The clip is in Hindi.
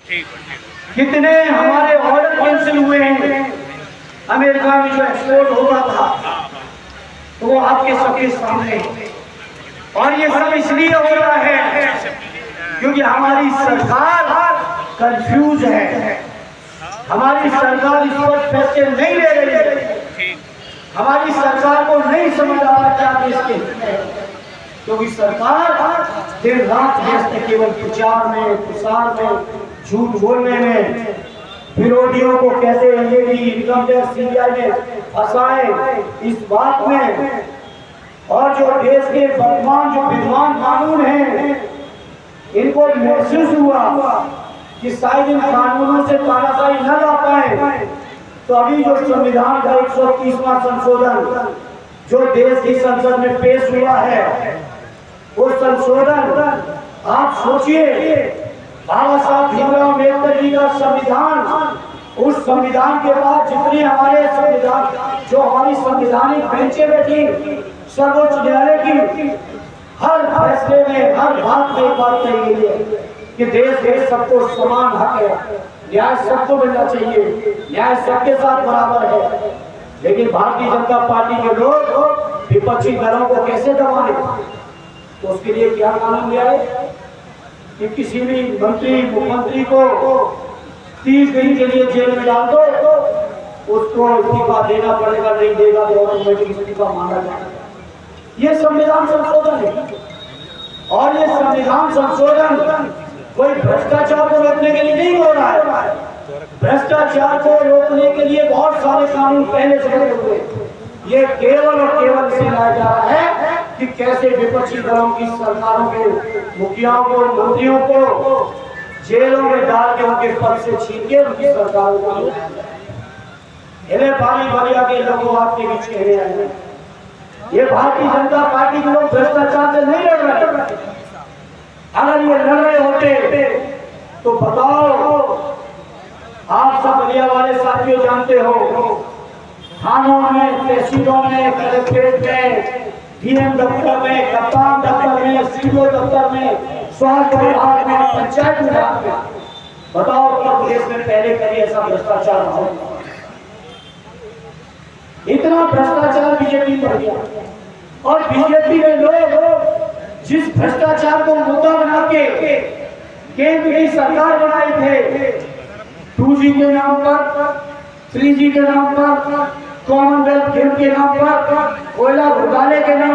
कितने हमारे ऑर्डर कैंसिल हुए हैं। अमेरिका में जो एक्सपोर्ट होता था तो वो आपके सबके सामने, और ये सब इसलिए हो रहा है क्योंकि हमारी सरकार कंफ्यूज है। हमारी सरकार इस पर फैसले नहीं ले रही है। हमारी सरकार को नहीं समझ आ रहा क्या देश के हित में, क्योंकि सरकार दिन रात व्यस्त है केवल प्रचार में, प्रसार में, झूठ बोलने में, विरोधियों को कैसे इनकम टैक्स सीबीआई में फंसाए इस बात में। और जो देश के वर्तमान जो विद्वान कानून हैं, इनको महसूस हुआ कि शायद इन कानूनों से तानाशाही न ला पाए, तो अभी जो संविधान का 130वां संशोधन जो देश की संसद में पेश हुआ है, वो संशोधन आप सोचिए, बाबा साहब भीमराव अम्बेडकर जी का संविधान, उस संविधान के बाद जितनी हमारे संविधान जो हमारी संवैधानिक बेंचें बैठी सर्वोच्च न्यायालय की, हर फैसले में हर बात में एक बात कही गई है कि देश में सबको समान हक है, न्याय सबको मिलना चाहिए, न्याय सबके साथ बराबर है। लेकिन भारतीय जनता पार्टी के लोग विपक्षी दलों को कैसे दबाने, तो उसके लिए क्या कानून लिया है कि किसी भी मंत्री मुख्यमंत्री को 30 दिन के लिए जेल में डाल दो, उसको इस्तीफा देना पड़ेगा, नहीं देगा तो ऑटोमेटिक इस्तीफा मांगा जाएगा। ये संविधान संशोधन है, और ये संविधान संशोधन कोई भ्रष्टाचार को रोकने के लिए नहीं हो रहा है। भ्रष्टाचार को रोकने के लिए बहुत सारे कानून पहले से बने हुए, ये केवल और केवल इसे लाया जा रहा है कि कैसे विपक्षी दलों की सरकारों को, मुखियाओं को, मंत्रियों को जेलों में डाल के उनके पद से छीन के उनकी सरकारों को बाली बलिया के लोगों आपके बीच कहने आए, ये भारतीय जनता पार्टी के लोग भ्रष्टाचार से नहीं लड़ रहे। अगर ये लड़ रहे होते तो बताओ, आप सब बलिया वाले साथियों जानते हो, थानों में, तहसीलों में, कलेक्ट्रेट में, डीएम दफ्तर में, कप्तान दफ्तर में, सीडीओ दफ्तर में, स्वास्थ्य विभाग में, पंचायत विभाग में, बताओ उत्तर प्रदेश में पहले कभी ऐसा भ्रष्टाचार हो? इतना भ्रष्टाचार बीजेपी में बढ़ गया, और बीजेपी के लोग जिस भ्रष्टाचार को मुद्दा बना के केंद्र की सरकार बनाए थे, 2G के नाम पर, 3G के नाम पर, कॉमनवेल्थ गेम के नाम पर, कोयला घोटाले के नाम